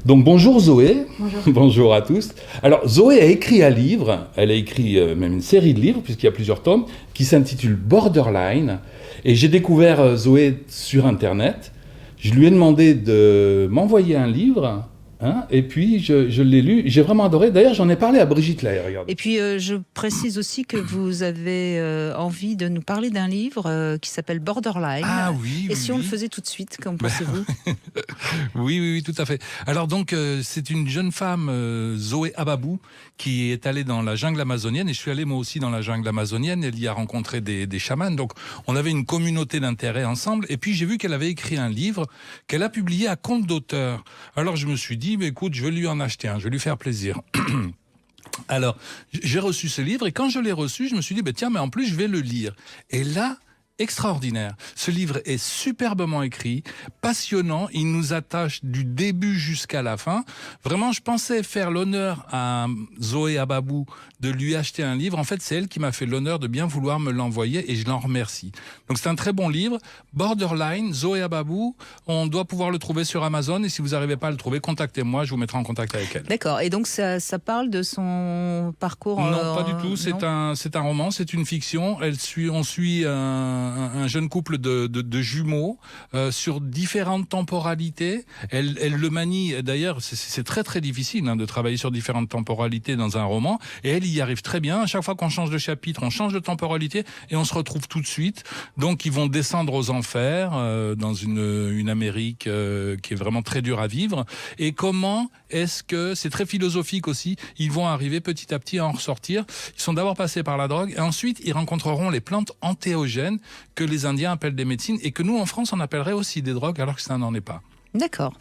Donc bonjour Zoé, Bonjour. bonjour à tous. Alors Zoé a écrit un livre, elle a écrit même une série de livres, puisqu'il y a plusieurs tomes, qui s'intitule Borderline. Et j'ai découvert Zoé sur Internet. Je lui ai demandé de m'envoyer un livre, hein, et puis je l'ai lu. J'ai vraiment adoré. D'ailleurs, j'en ai parlé à Brigitte Lahaye, regarde. Et puis, je précise aussi que vous avez envie de nous parler d'un livre qui s'appelle Borderline. Ah oui, Et si on le faisait tout de suite, qu'en pensez-vous ? Oui, tout à fait. Alors donc, c'est une jeune femme, Zoé Ababou, qui est allée dans la jungle amazonienne, et je suis allé moi aussi dans la jungle amazonienne. Elle y a rencontré des chamans, donc on avait une communauté d'intérêt ensemble, et puis j'ai vu qu'elle avait écrit un livre qu'elle a publié à compte d'auteur. Alors je me suis dit, écoute, je vais lui en acheter un, je vais lui faire plaisir. Alors, j'ai reçu ce livre, et quand je l'ai reçu, je me suis dit, tiens, mais en plus, je vais le lire. Et là, extraordinaire. Ce livre est superbement écrit, passionnant, il nous attache du début jusqu'à la fin. Vraiment, je pensais faire l'honneur à Zoé Ababou de lui acheter un livre. En fait, c'est elle qui m'a fait l'honneur de bien vouloir me l'envoyer, et je l'en remercie. Donc c'est un très bon livre. Borderline, Zoé Ababou, on doit pouvoir le trouver sur Amazon, et si vous n'arrivez pas à le trouver, contactez-moi, je vous mettrai en contact avec elle. D'accord. Et donc, ça parle de son parcours Non, pas du tout. C'est un roman, c'est une fiction. On suit un jeune couple de jumeaux sur différentes temporalités. Elle le manie. D'ailleurs, c'est très très difficile de travailler sur différentes temporalités dans un roman. Et elle y arrive très bien. À chaque fois qu'on change de chapitre, on change de temporalité et on se retrouve tout de suite. Donc, ils vont descendre aux enfers dans une Amérique qui est vraiment très dure à vivre. Et comment est-ce que, c'est très philosophique aussi, ils vont arriver petit à petit à en ressortir. Ils sont d'abord passés par la drogue et ensuite ils rencontreront les plantes entéogènes que les Indiens appellent des médecines et que nous en France on appellerait aussi des drogues alors que ça n'en est pas. D'accord.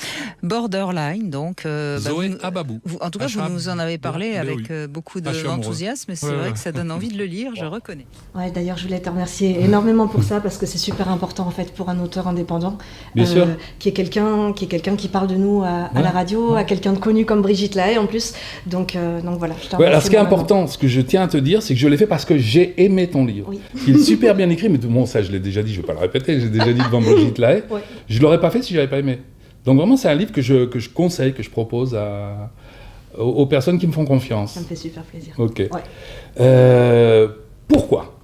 Borderline, donc. Zoé Ababou. En tout cas, vous nous en avez parlé avec beaucoup d'enthousiasme, et c'est vrai que ça donne envie de le lire, je reconnais. Ouais, d'ailleurs, je voulais te remercier énormément pour ça, parce que c'est super important en fait pour un auteur indépendant, Bien sûr. qui est quelqu'un qui parle de nous à la radio, à quelqu'un de connu comme Brigitte Lahaye en plus. Donc voilà. Je te remercie Alors ce qui est énormément. important, ce que je tiens à te dire, c'est que je l'ai fait parce que j'ai aimé ton livre. Oui. Il est super bien écrit, mais bon, ça je l'ai déjà dit, je ne vais pas le répéter, j'ai déjà dit devant Brigitte Lahaye. Ouais. Je ne l'aurais pas fait si je n'avais pas aimé. Donc vraiment, c'est un livre que je conseille, que je propose aux personnes qui me font confiance. Ça me fait super plaisir. Ok. Ouais. Pourquoi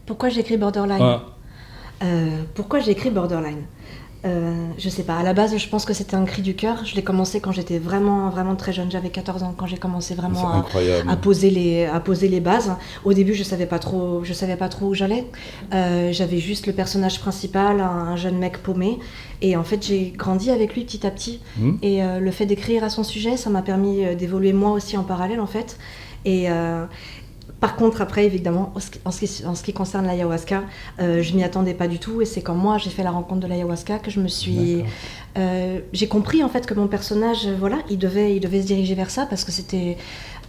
Pourquoi j'écris Borderline Pourquoi j'ai écrit Borderline Je sais pas, à la base je pense que c'était un cri du cœur. Je l'ai commencé quand j'étais vraiment très jeune, j'avais 14 ans quand j'ai commencé vraiment à poser les bases. Au début je savais pas trop où j'allais. J'avais juste le personnage principal, un jeune mec paumé, et en fait j'ai grandi avec lui petit à petit. Et le fait d'écrire à son sujet, ça m'a permis d'évoluer moi aussi en parallèle en fait. Et par contre, après, évidemment, en ce qui concerne l'ayahuasca, je m'y attendais pas du tout, et c'est quand moi j'ai fait la rencontre de l'ayahuasca que je me suis... j'ai compris en fait que mon personnage, il devait se diriger vers ça, parce que c'était...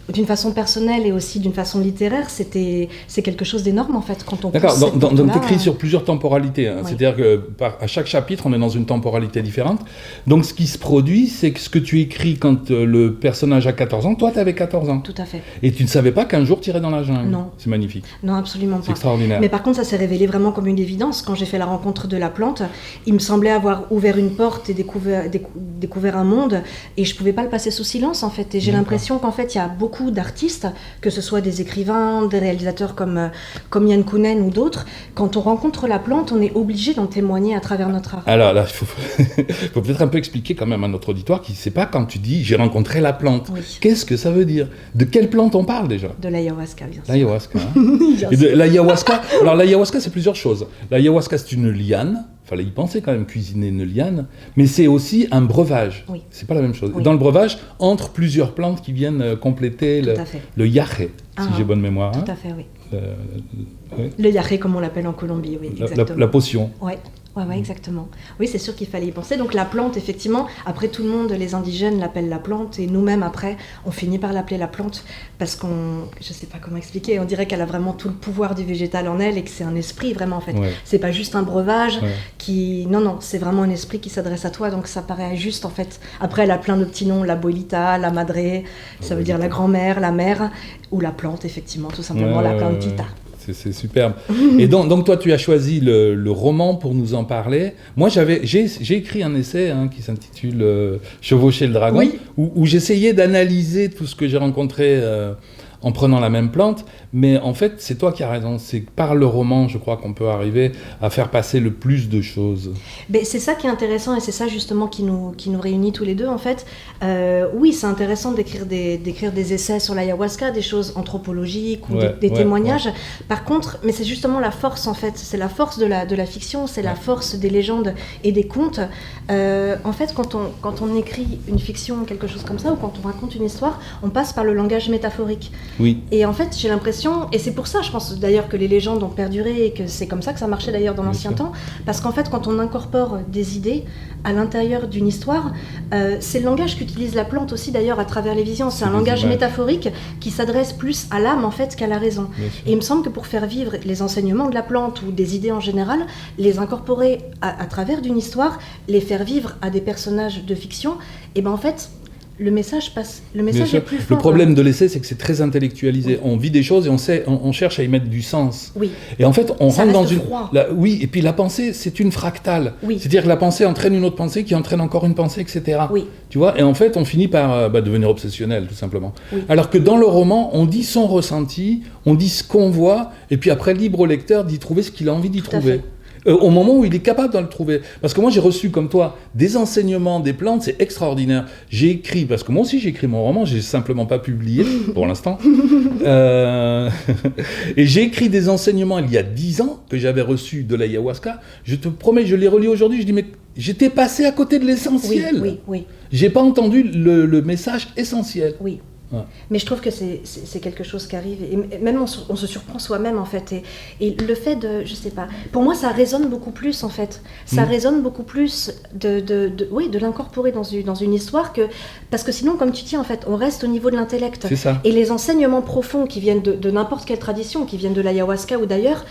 d'une façon personnelle et aussi d'une façon littéraire, c'est quelque chose d'énorme en fait quand on... D'accord, donc tu écris sur plusieurs temporalités, hein. Oui. C'est-à-dire à chaque chapitre on est dans une temporalité différente, donc ce qui se produit c'est que ce que tu écris quand le personnage a 14 ans, toi tu avais 14 ans. Tout à fait. Et tu ne savais pas qu'un jour tu irais dans la jungle. Non. C'est magnifique. Non, absolument pas. C'est extraordinaire. Mais par contre ça s'est révélé vraiment comme une évidence quand j'ai fait la rencontre de la plante. Il me semblait avoir ouvert une porte et découvert un monde, et je pouvais pas le passer sous silence en fait, et j'ai l'impression qu'en fait il y a beaucoup d'artistes, que ce soit des écrivains, des réalisateurs comme Yann Kounen ou d'autres, quand on rencontre la plante, on est obligé d'en témoigner à travers notre art. Alors là, il faut peut-être un peu expliquer quand même à notre auditoire qui ne sait pas, quand tu dis « j'ai rencontré la plante oui. », qu'est-ce que ça veut dire ? De quelle plante on parle déjà ? De l'ayahuasca, bien sûr. L'ayahuasca, hein. Et de l'ayahuasca, alors l'ayahuasca c'est plusieurs choses. L'ayahuasca c'est une liane, fallait y penser quand même, cuisiner une liane, mais c'est aussi un breuvage. Oui. C'est pas la même chose. Oui. Dans le breuvage, entre plusieurs plantes qui viennent compléter le yaché, si j'ai bonne mémoire. Tout à fait, oui. Le yaché, comme on l'appelle en Colombie, oui, exactement. La potion. Oui. Ouais, exactement. Oui, c'est sûr qu'il fallait y penser. Donc la plante, effectivement, après tout le monde, les indigènes l'appellent la plante, et nous-mêmes, après, on finit par l'appeler la plante, parce je sais pas comment expliquer, on dirait qu'elle a vraiment tout le pouvoir du végétal en elle, et que c'est un esprit, vraiment, en fait. Ouais. C'est pas juste un breuvage qui... Non, c'est vraiment un esprit qui s'adresse à toi, donc ça paraît juste, en fait. Après, elle a plein de petits noms, la abuelita, la madre, ça veut dire la grand-mère, la mère, ou la plante, effectivement, tout simplement, la plantita. c'est superbe. Et donc toi, tu as choisi le roman pour nous en parler. Moi, j'ai écrit un essai qui s'intitule Chevaucher le dragon, Oui. où j'essayais d'analyser tout ce que j'ai rencontré en prenant la même plante, mais en fait, c'est toi qui as raison. C'est par le roman, je crois, qu'on peut arriver à faire passer le plus de choses. Mais c'est ça qui est intéressant et c'est ça justement qui nous réunit tous les deux en fait. Oui, c'est intéressant d'écrire des essais sur l'ayahuasca, des choses anthropologiques ou des témoignages. Ouais. Par contre, mais c'est justement la force en fait, c'est la force de la fiction, c'est la force des légendes et des contes. En fait, quand on écrit une fiction, quelque chose comme ça, ou quand on raconte une histoire, on passe par le langage métaphorique. Oui. Et en fait, j'ai l'impression, et c'est pour ça, je pense d'ailleurs que les légendes ont perduré et que c'est comme ça que ça marchait d'ailleurs dans l'ancien temps, parce qu'en fait, quand on incorpore des idées à l'intérieur d'une histoire, c'est le langage qu'utilise la plante aussi d'ailleurs à travers les visions. C'est un langage métaphorique qui s'adresse plus à l'âme en fait qu'à la raison. Et il me semble que pour faire vivre les enseignements de la plante ou des idées en général, les incorporer à travers d'une histoire, les faire vivre à des personnages de fiction, et ben en fait, le message passe. Le message est plus fort. Le problème de l'essai, c'est que c'est très intellectualisé. Oui. On vit des choses et on cherche à y mettre du sens. Oui. Et en fait, on rentre dans une. Froid. Oui, et puis la pensée, c'est une fractale. Oui. C'est-à-dire que la pensée entraîne une autre pensée qui entraîne encore une pensée, etc. Oui. Tu vois. Et en fait, on finit par devenir obsessionnel, tout simplement. Oui. Alors que dans le roman, on dit son ressenti, on dit ce qu'on voit, et puis après, libre au lecteur d'y trouver ce qu'il a envie d'y trouver. Au moment où il est capable de le trouver. Parce que moi, j'ai reçu, comme toi, des enseignements des plantes, c'est extraordinaire. J'ai écrit, parce que moi aussi, j'ai écrit mon roman, j'ai simplement pas publié, pour l'instant. Et j'ai écrit des enseignements il y a 10 ans, que j'avais reçus de l'ayahuasca. Je te promets, je les relis aujourd'hui, je dis, mais j'étais passé à côté de l'essentiel. Oui. J'ai pas entendu le message essentiel. Oui. Ouais. Mais je trouve que c'est quelque chose qui arrive, et même on se surprend soi-même en fait, et le fait de, je sais pas, pour moi ça résonne beaucoup plus en fait, ça résonne beaucoup plus de l'incorporer dans une histoire, parce que sinon, comme tu dis en fait, on reste au niveau de l'intellect, et les enseignements profonds qui viennent de n'importe quelle tradition, qui viennent de l'ayahuasca ou d'ailleurs,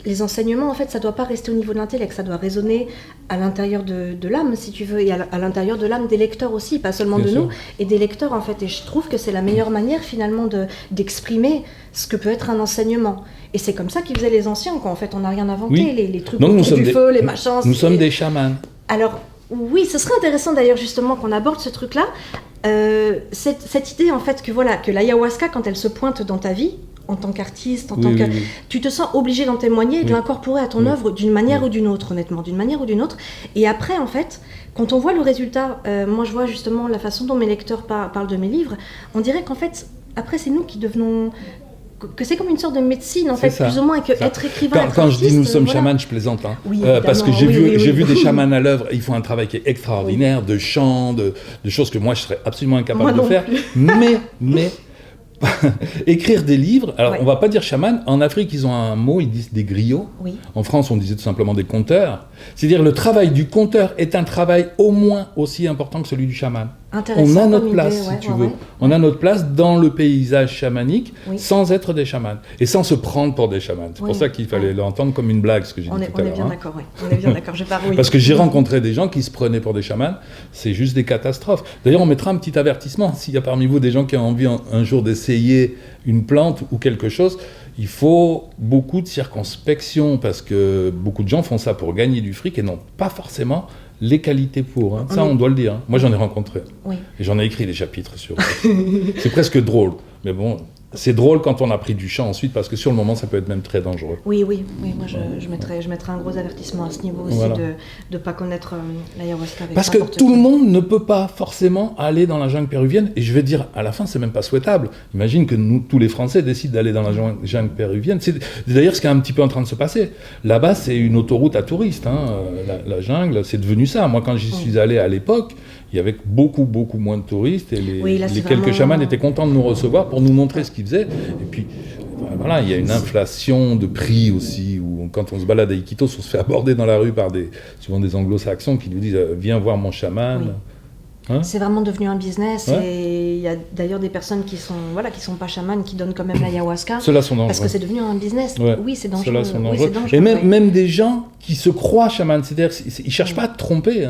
les enseignements, en fait, ça ne doit pas rester au niveau de l'intellect, ça doit résonner à l'intérieur de l'âme, si tu veux, et à l'intérieur de l'âme des lecteurs aussi, pas seulement de nous, et des lecteurs, en fait. Et je trouve que c'est la meilleure manière, finalement, d'exprimer ce que peut être un enseignement. Et c'est comme ça qu'ils faisaient les anciens, quoi. En fait, on n'a rien inventé, les trucs autour du feu, les machins. Nous sommes des chamans. Alors, oui, ce serait intéressant, d'ailleurs, justement, qu'on aborde ce truc-là. Cette idée, en fait, que l'ayahuasca, quand elle se pointe dans ta vie, en tant qu'artiste, tu te sens obligé d'en témoigner et de l'incorporer à ton œuvre d'une manière ou d'une autre, honnêtement, d'une manière ou d'une autre. Et après, en fait, quand on voit le résultat, moi je vois justement la façon dont mes lecteurs parlent de mes livres, on dirait qu'en fait, après c'est nous qui devenons... que c'est comme une sorte de médecine, en fait, plus ou moins, et que être écrivain, quand je dis nous sommes chamans, je plaisante, parce que j'ai vu des chamans à l'œuvre, ils font un travail qui est extraordinaire, de chant, de choses que moi je serais absolument incapable de faire, mais écrire des livres, alors on va pas dire chaman, en Afrique ils ont un mot, ils disent des griots, en France on disait tout simplement des conteurs, c'est-à-dire le travail du conteur est un travail au moins aussi important que celui du chaman. On a notre place, si tu veux. On a notre place dans le paysage chamanique, sans être des chamans, et sans se prendre pour des chamans. C'est pour ça qu'il fallait l'entendre comme une blague, ce que j'ai dit tout à l'heure. On est bien d'accord, Parce que j'ai rencontré des gens qui se prenaient pour des chamans, c'est juste des catastrophes. D'ailleurs, on mettra un petit avertissement, s'il y a parmi vous des gens qui ont envie un jour d'essayer une plante ou quelque chose, il faut beaucoup de circonspection, parce que beaucoup de gens font ça pour gagner du fric et n'ont pas forcément les qualités pour. Ça, on doit le dire. Moi, j'en ai rencontré. Et j'en ai écrit des chapitres sur. C'est presque drôle. Mais bon, c'est drôle quand on a pris du champ ensuite, parce que sur le moment, ça peut être même très dangereux. Oui. Moi, je mettrais un gros avertissement à ce niveau aussi, de ne pas connaître l'ayahuasca. Parce que tout le monde ne peut pas forcément aller dans la jungle péruvienne. Et je vais dire, à la fin, c'est même pas souhaitable. Imagine que nous, tous les Français, décident d'aller dans la jungle péruvienne. C'est d'ailleurs ce qui est un petit peu en train de se passer. Là-bas, c'est une autoroute à touristes. La jungle, c'est devenu ça. Moi, quand j'y suis allé à l'époque, il y avait beaucoup moins de touristes. Et les quelques chamans étaient contents de nous recevoir pour nous montrer ce qu'ils faisaient. Et puis, voilà, il y a une inflation de prix aussi, où quand on se balade à Iquitos, on se fait aborder dans la rue par souvent des anglo-saxons qui nous disent « Viens voir mon chaman ». C'est vraiment devenu un business, et il y a d'ailleurs des personnes qui sont pas chamanes, qui donnent quand même l'ayahuasca. Ceux-là sont dangereux. Parce que c'est devenu un business. Oui, c'est dangereux. Ceux-là sont dangereux. Et même des gens qui se croient chamans, c'est-à-dire ils cherchent pas à te tromper.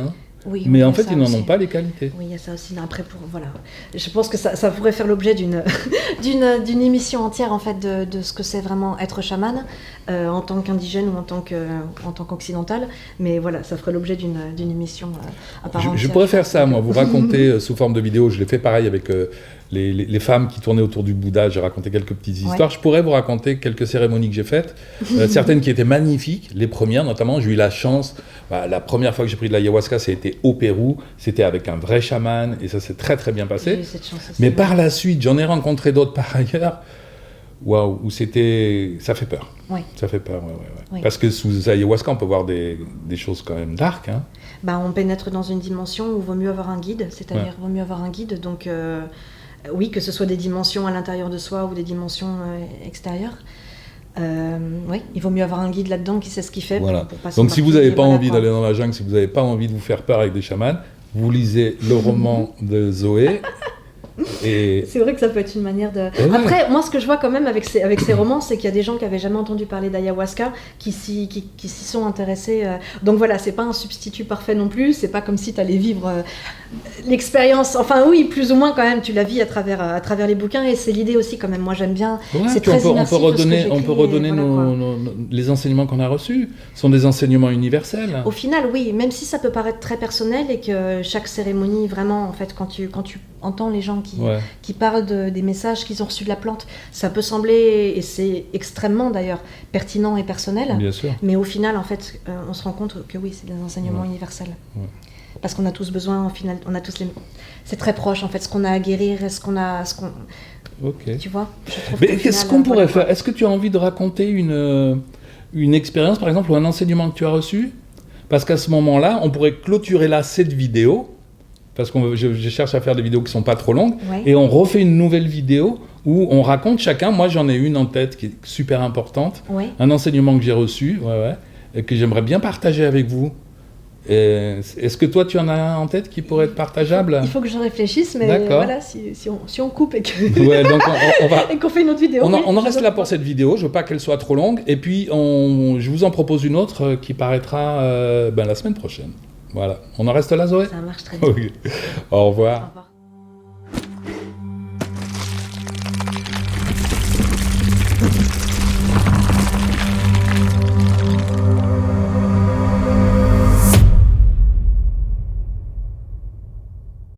Oui, Mais il y en a fait, ça ils n'en aussi. ont pas les qualités. Oui, il y a ça aussi. Après, voilà. Je pense que ça pourrait faire l'objet d'une émission entière en fait de ce que c'est vraiment être chaman en tant qu'indigène ou en tant qu'occidental. Mais voilà, ça ferait l'objet d'une émission à part entière. Je pourrais faire ça, moi, vous raconter sous forme de vidéo. Je l'ai fait pareil avec les femmes qui tournaient autour du Bouddha. J'ai raconté quelques petites histoires. Je pourrais vous raconter quelques cérémonies que j'ai faites, certaines qui étaient magnifiques. Les premières, notamment, j'ai eu la chance. La première fois que j'ai pris de l'ayahuasca, c'était au Pérou. C'était avec un vrai chaman et ça s'est très très bien passé. J'ai eu cette chance aussi, Mais ouais. par la suite, j'en ai rencontré d'autres par ailleurs. Waouh, où ça fait peur. Oui. Ça fait peur, ouais. Oui. Parce que sous ayahuasca, on peut voir des choses quand même dark, hein. On pénètre dans une dimension où vaut mieux avoir un guide, c'est-à-dire vaut mieux avoir un guide. Donc oui, que ce soit des dimensions à l'intérieur de soi ou des dimensions extérieures. Oui, il vaut mieux avoir un guide là-dedans qui sait ce qu'il fait. Voilà. Pour pas Donc si vous s'embarquer, n'avez pas voilà, envie quoi. d'aller dans la jungle, si vous n'avez pas envie de vous faire peur avec des chamans, vous lisez le roman de Zoé. Et C'est vrai que ça peut être une manière de... ouais. Après, moi, ce que je vois quand même avec ces romans, c'est qu'il y a des gens qui n'avaient jamais entendu parler d'ayahuasca qui s'y sont intéressés. Donc voilà, c'est pas un substitut parfait non plus. C'est pas comme si tu allais vivre l'expérience. Enfin oui, plus ou moins quand même, tu la vis à travers les bouquins. Et c'est l'idée aussi quand même. Moi, j'aime bien. ouais, C'est puis très on immersif, peut ce que redonner, j'écris, on peut redonner et voilà, quoi. les enseignements qu'on a reçus. Ce sont des enseignements universels. Au final, oui, même si ça peut paraître très personnel et que chaque cérémonie, vraiment, en fait, quand tu entends les gens Ouais. qui parlent des messages qu'ils ont reçus de la plante, ça peut sembler, et c'est extrêmement d'ailleurs, pertinent et personnel, Bien sûr. mais au final, en fait, on se rend compte que oui, c'est des enseignements universels. Ouais. Parce qu'on a tous besoin, au final, on a tous les... C'est très proche, en fait, ce qu'on a à guérir, et ce qu'on... Ok. Tu vois, je trouve Mais qu'au qu'est-ce final, qu'on pourrait voilà, quoi. faire? Est-ce que tu as envie de raconter une expérience, par exemple, ou un enseignement que tu as reçu? Parce qu'à ce moment-là, on pourrait clôturer là cette vidéo, parce que je cherche à faire des vidéos qui sont pas trop longues, Ouais. et on refait une nouvelle vidéo où on raconte chacun. Moi, j'en ai une en tête qui est super importante, Ouais. un enseignement que j'ai reçu, et que j'aimerais bien partager avec vous. Est-ce que toi, tu en as un en tête qui pourrait être partageable? Il faut que je réfléchisse, mais D'accord. voilà, si on coupe et que... Ouais, donc on va... et qu'on fait une autre vidéo. On en, oui, on en reste je là dois- pour cette vidéo, je veux pas qu'elle soit trop longue, et puis je vous en propose une autre qui paraîtra la semaine prochaine. Voilà, on en reste là, Zoé? Ça marche très bien. Ok. Au Au revoir. revoir.